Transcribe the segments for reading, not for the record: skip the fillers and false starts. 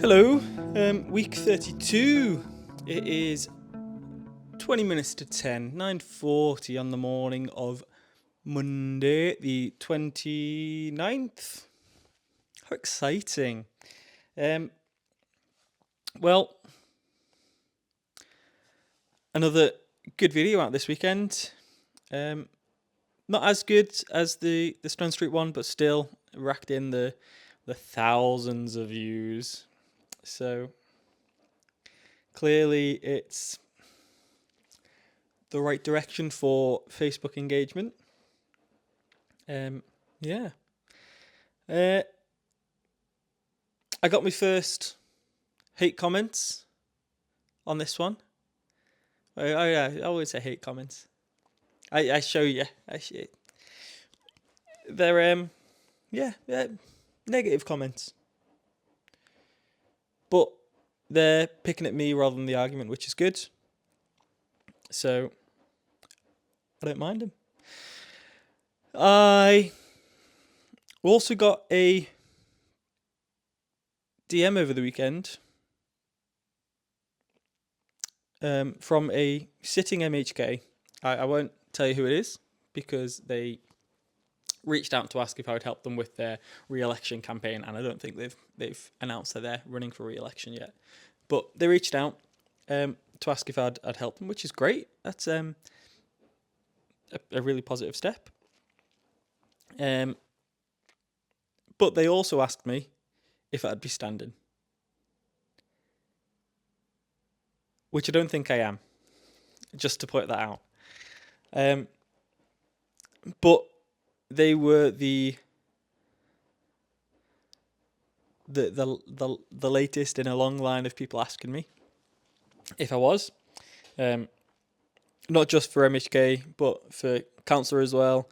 Hello, week 32. It is 20 minutes to 10, 9:40 on the morning of Monday, the 29th. How exciting. Well, another good video out this weekend. Not as good as the Stone Street one, but still racked in the thousands of views. So clearly it's the right direction for Facebook engagement. Yeah. I got my first hate comments on this one. I always say hate comments. I show you. They're negative comments. But they're picking at me rather than the argument, which is good. So I don't mind them. I also got a DM over the weekend from a sitting MHK. I won't tell you who it is because they reached out to ask if I would help them with their re-election campaign, and I don't think they've announced that they're running for re-election yet. But they reached out to ask if I'd help them, which is great. That's a really positive step. But they also asked me if I'd be standing, which I don't think I am, just to point that out. But they were the latest in a long line of people asking me if I was, not just for MHK, but for councillor as well.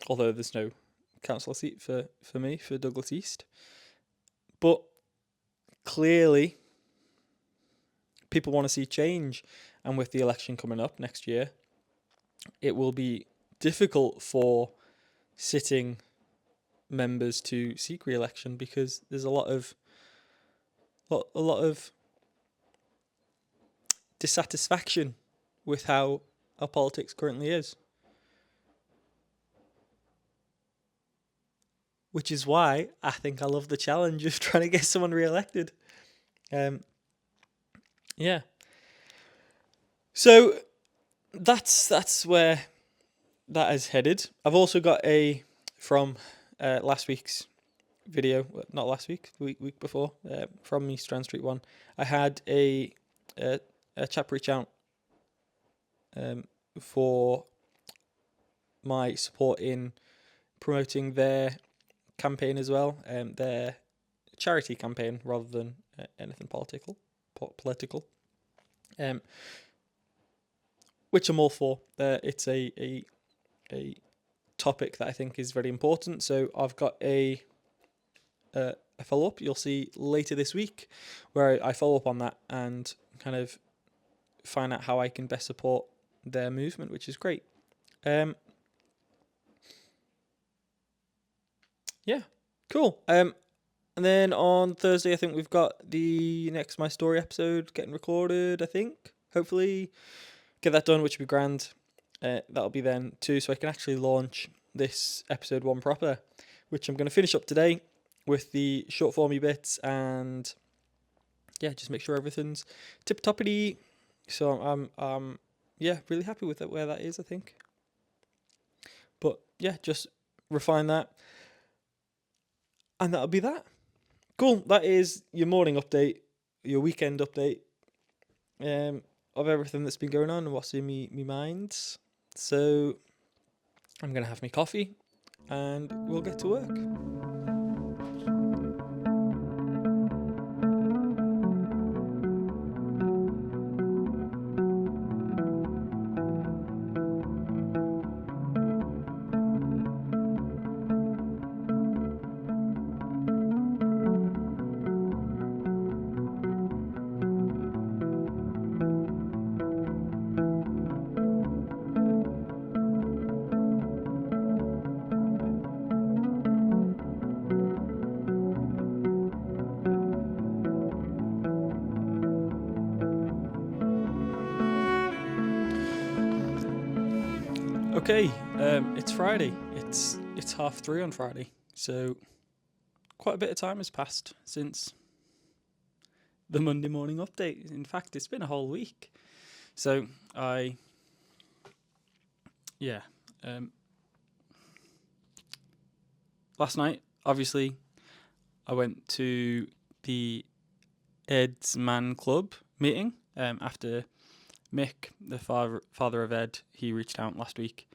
Although there's no councillor seat for me for Douglas East, but clearly people want to see change, and with the election coming up next year, it will be difficult for sitting members to seek re-election because there's a lot of dissatisfaction with how our politics currently is, which is why I think I love the challenge of trying to get someone re-elected. Yeah. So that's where that is headed. I've also got from last week's video, not last week, week before, from the Strand Street one. I had a chap reach out for my support in promoting their campaign as well, their charity campaign rather than anything political, which I'm all for. It's a topic that I think is very important. So I've got a follow-up you'll see later this week where I follow up on that and kind of find out how I can best support their movement, which is great. Yeah, cool. And then on Thursday, I think we've got the next My Story episode getting recorded, I think. Hopefully get that done, which would be grand. That'll be then too, so I can actually launch this episode 1 proper, which I'm going to finish up today with the short formy bits and just make sure everything's tip-toppity. So I'm really happy with it, where that is, I think. But yeah, just refine that. And that'll be that. Cool. That is your morning update, your weekend update of everything that's been going on and what's in me mind. So I'm going to have my coffee and we'll get to work. Okay, it's Friday. It's 3:30 on Friday, so quite a bit of time has passed since the Monday morning update. In fact, it's been a whole week. So yeah, last night, obviously, I went to the Ed's Man Club meeting after Mick, the father of Ed, he reached out last week.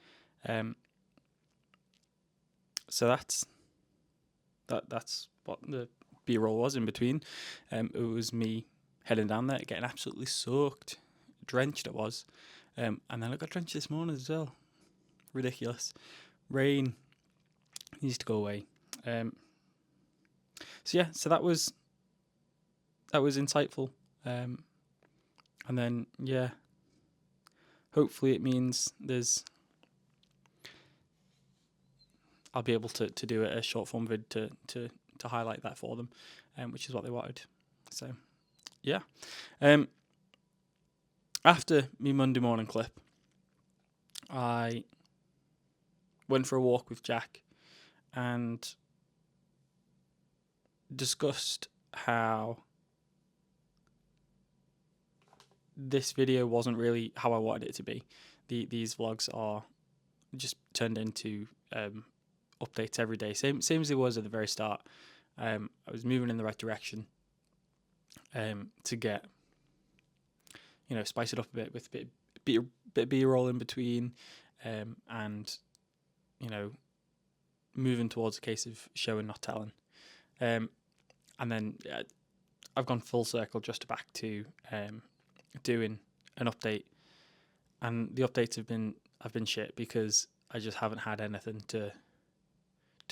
So that's what the B-roll was in between. It was me heading down there, getting absolutely soaked, drenched it was. And then I got drenched this morning as well. Ridiculous. Rain needs to go away. So that was insightful. And then hopefully it means I'll be able to do a short form vid to highlight that for them, which is what they wanted. So yeah. After me Monday morning clip, I went for a walk with Jack and discussed how this video wasn't really how I wanted it to be. These vlogs are just turned into updates every day, same as it was at the very start. I was moving in the right direction to get, spice it up a bit with a bit of B-roll in between, and moving towards a case of show and not telling. And then I've gone full circle just back to doing an update, and the updates have been shit because I just haven't had anything to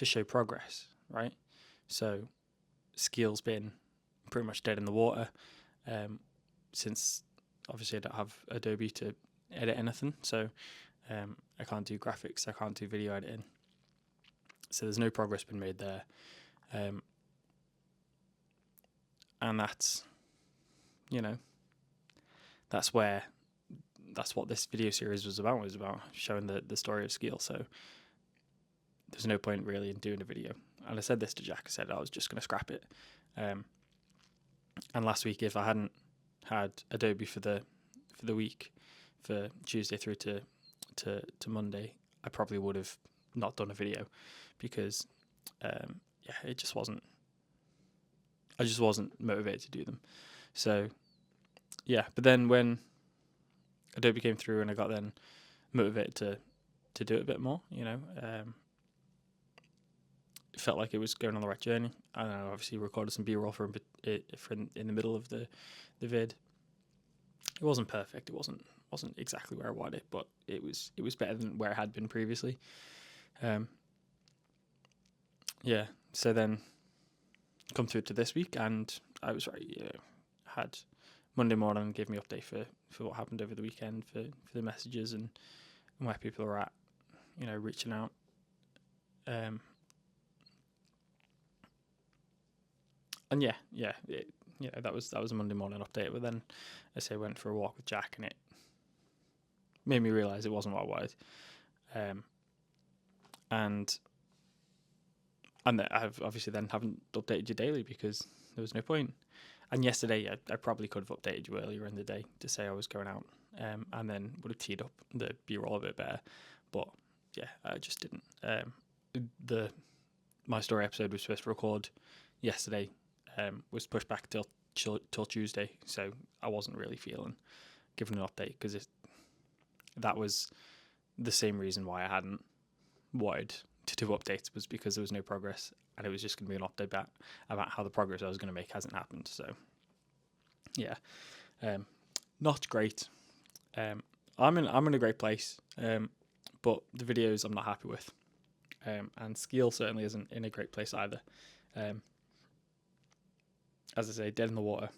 show progress, right? So Skeeal's been pretty much dead in the water since obviously I don't have Adobe to edit anything, so I can't do graphics, I can't do video editing, so there's no progress been made there, and that's that's what this video series was about showing the story of Skeeal. So there's no point really in doing a video, and I said this to Jack. I said I was just going to scrap it, and last week, if I hadn't had Adobe for the week, for Tuesday through to Monday, I probably would have not done a video because it just wasn't. I just wasn't motivated to do them. So yeah, but then when Adobe came through and I got then motivated to do it a bit more, it felt like it was going on the right journey. And I obviously recorded some B-roll for in the middle of the vid. It wasn't perfect. It wasn't exactly where I wanted it, but it was better than where it had been previously. So then come through to this week, and I was right. Had Monday morning gave me an update for what happened over the weekend, for the messages and where people are at, reaching out. And that was a Monday morning update. But then I went for a walk with Jack, and it made me realise it wasn't what I wanted. And I've obviously then haven't updated you daily because there was no point. And yesterday I probably could have updated you earlier in the day to say I was going out, and then would have teed up the B-roll a bit better. But yeah, I just didn't. My story episode was supposed to record yesterday, was pushed back till Tuesday, so I wasn't really feeling giving an update because that was the same reason why I hadn't wanted to do updates, was because there was no progress, and it was just going to be an update about how the progress I was going to make hasn't happened. So yeah, not great. I'm in a great place, but the videos I'm not happy with, and Skeeal certainly isn't in a great place either. As I say, dead in the water.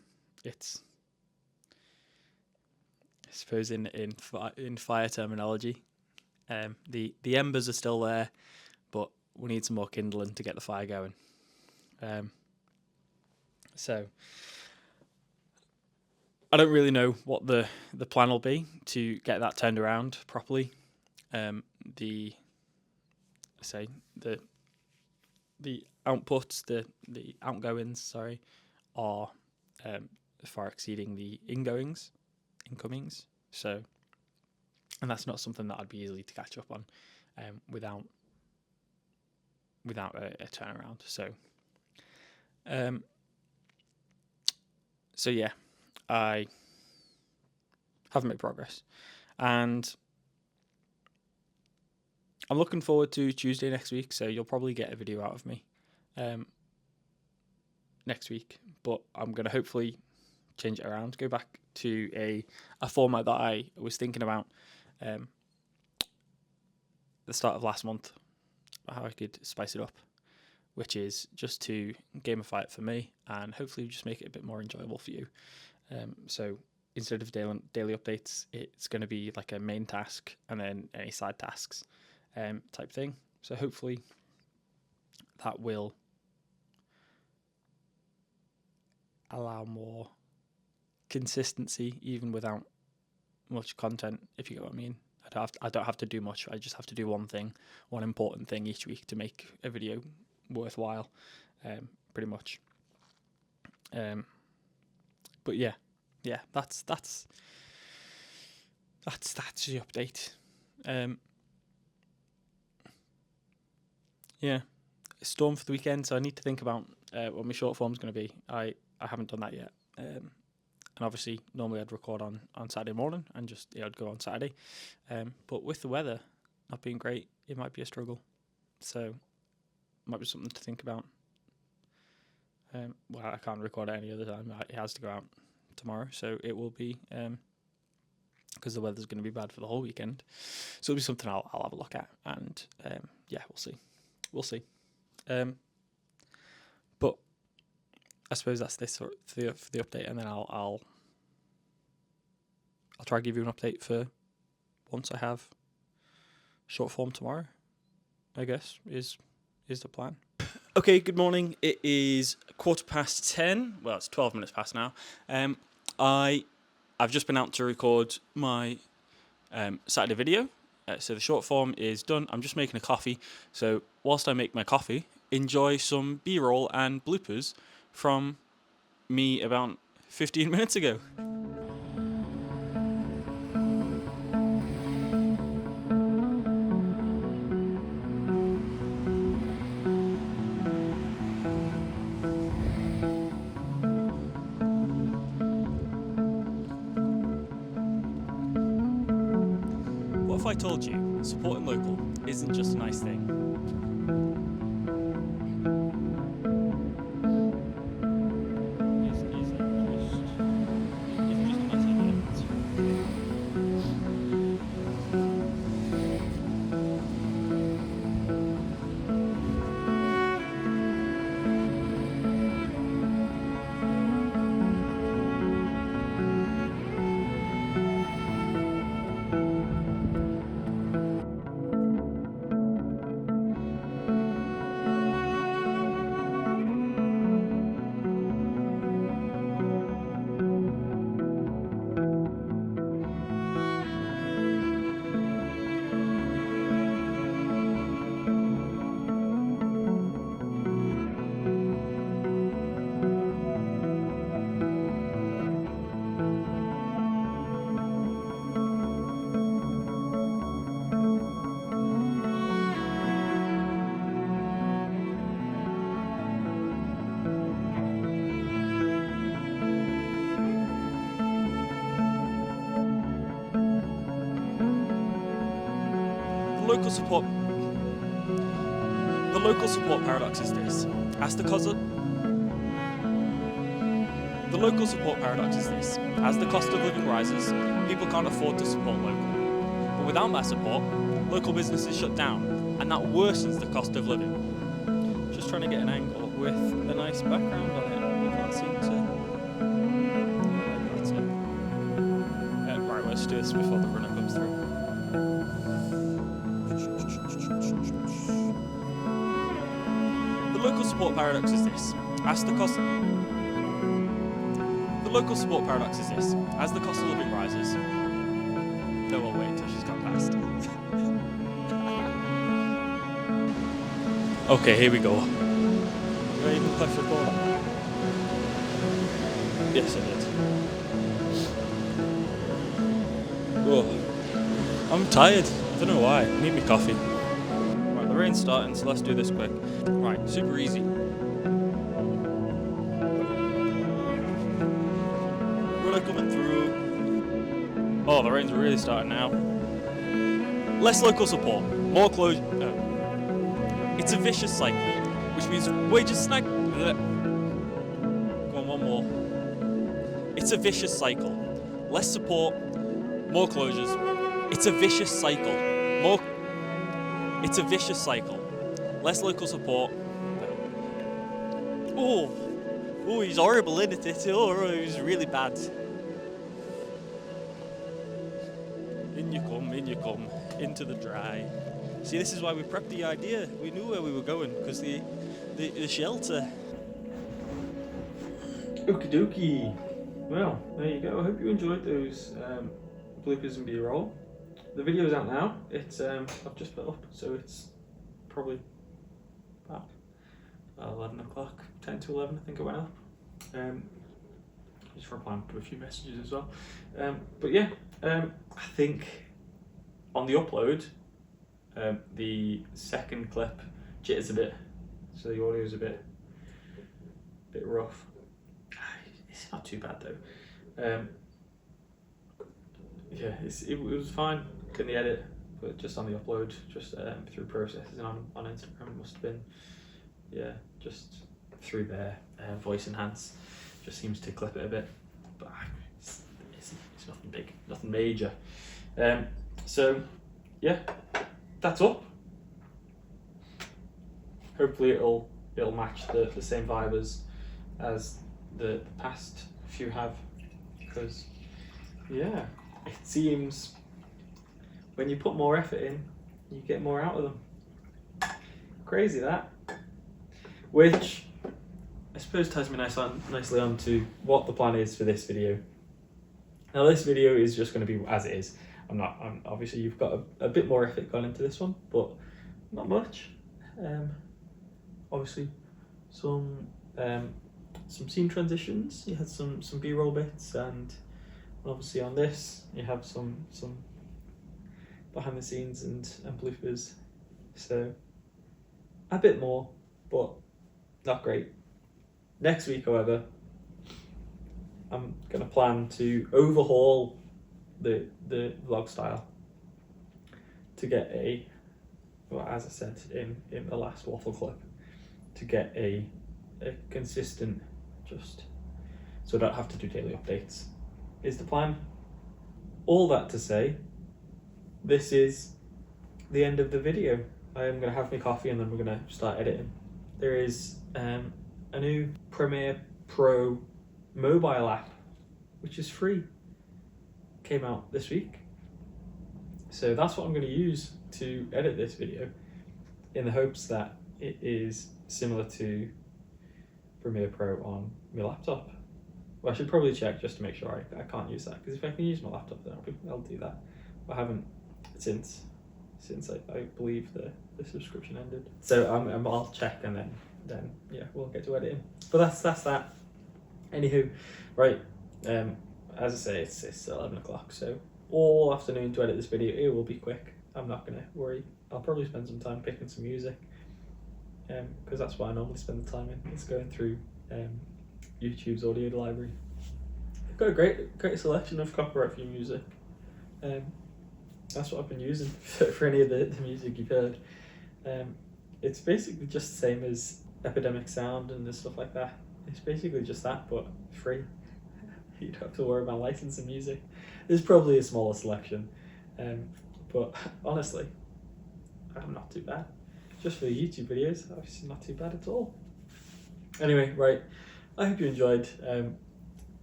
It's, I suppose in fire terminology, the embers are still there, but we need some more kindling to get the fire going. So I don't really know what the plan will be to get that turned around properly. the outputs, the outgoings, are far exceeding the incomings. So, and that's not something that I'd be easily to catch up on without a turnaround. So yeah, I haven't made progress, and I'm looking forward to Tuesday next week. So you'll probably get a video out of me next week, but I'm gonna hopefully change it around, go back to a format that I was thinking about the start of last month, how I could spice it up, which is just to gamify it for me and hopefully just make it a bit more enjoyable for you. So instead of daily updates, it's going to be like a main task and then any side tasks type thing. So hopefully that will allow more consistency even without much content, if you get what I mean. I don't have to do much. I just have to do one important thing each week to make a video worthwhile, pretty much. But yeah, that's the update. Yeah, storm for the weekend. So I need to think about what my short form's going to be. I haven't done that yet. And obviously, normally I'd record on Saturday morning and just I'd go on Saturday. But with the weather not being great, it might be a struggle. So it might be something to think about. Well, I can't record at any other time. It has to go out tomorrow, so it will be because the weather's going to be bad for the whole weekend. So it'll be something I'll have a look at, and yeah, we'll see. But I suppose that's this for the update, and then I'll try to give you an update for once I have short form tomorrow, I guess, is the plan. Okay, good morning. It is 10:15. Well, it's 12 minutes past now. I've just been out to record my Saturday video. So the short form is done. I'm just making a coffee. So whilst I make my coffee, enjoy some B-roll and bloopers from me about 15 minutes ago. What if I told you supporting local isn't just a nice thing? The local support paradox is this. As the cost of living rises, people can't afford to support local. But without that support, local businesses shut down, and that worsens the cost of living. Just trying to get an angle with a nice background on it. We can't seem to. That's it. Right, let's do this before the runner comes through. The local support paradox is this. As the cost of living rises. No, we'll wait until she's gone past. Okay, here we go. Did I even press record? Yes, I did. Oh, I'm tired. I don't know why. I need me coffee. Right, the rain's starting, so let's do this quick. Right, super easy. Really coming through. Oh, the rain's really starting now. Less local support, more closure. It's a vicious cycle, which means wages snag. Go on, one more. It's a vicious cycle. Less support, more closures. It's a vicious cycle. It's a vicious cycle. Less local support. Oh, he's horrible, isn't it? Oh, he's really bad. In you come, into the dry. See, this is why we prepped the idea. We knew where we were going, because the shelter. Okie dokie. Well, there you go. I hope you enjoyed those bloopers and B-roll. The video's out now. It's I've just put up, so it's probably about 11 o'clock, 10 to 11 I think it went up. Just replying to a few messages as well. But yeah, I think on the upload, the second clip jitters a bit, so the audio is a bit rough. It's not too bad though. Yeah, it was fine in the edit, but just on the upload, just through processes on Instagram, it must have been, yeah, just through their voice enhance, just seems to clip it a bit, but it's nothing big, nothing major. So yeah, that's up. Hopefully it'll match the same vibe as the past few have, because yeah, it seems when you put more effort in, you get more out of them. Crazy that. Which I suppose ties me nicely on to what the plan is for this video. Now this video is just going to be as it is. I'm obviously you've got a bit more effort gone into this one, but not much. Obviously some scene transitions. You had some B-roll bits, and obviously on this you have some behind the scenes and bloopers. So a bit more, but not great. Next week, however, I'm gonna plan to overhaul the vlog style to get well, as I said in the last waffle clip, to get a consistent, just so I don't have to do daily updates, is the plan. All that to say, this is the end of the video. I am going to have my coffee and then we're going to start editing. There is a new Premiere Pro mobile app, which is free. Came out this week. So that's what I'm going to use to edit this video, in the hopes that it is similar to Premiere Pro on my laptop. Well, I should probably check just to make sure I can't use that, because if I can use my laptop, then I'll do that. I haven't since I believe the subscription ended. So I'll check, and then yeah, we'll get to editing. But that's that. Anywho, right, as I say, it's 11 o'clock, so all afternoon to edit this video. It will be quick. I'm not gonna worry. I'll probably spend some time picking some music, because that's what I normally spend the time in. It's going through YouTube's audio library. I've got a great selection of copyright-free music. That's what I've been using for any of the music you've heard. It's basically just the same as Epidemic Sound and stuff like that. It's basically just that, but free. You don't have to worry about licensing music. There's probably a smaller selection, but honestly, I'm not too bad. Just for the YouTube videos, obviously not too bad at all. Anyway, right, I hope you enjoyed.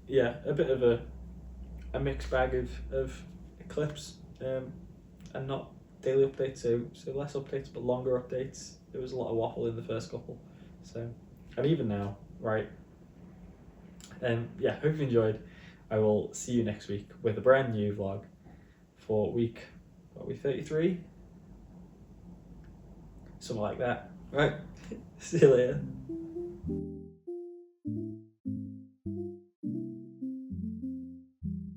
Yeah, a bit of a mixed bag of clips, and not daily updates, so less updates but longer updates. There was a lot of waffle in the first couple, so, and even now, right. Yeah, hope you enjoyed. I will see you next week with a brand new vlog for week 33? Something like that. Right, See you later.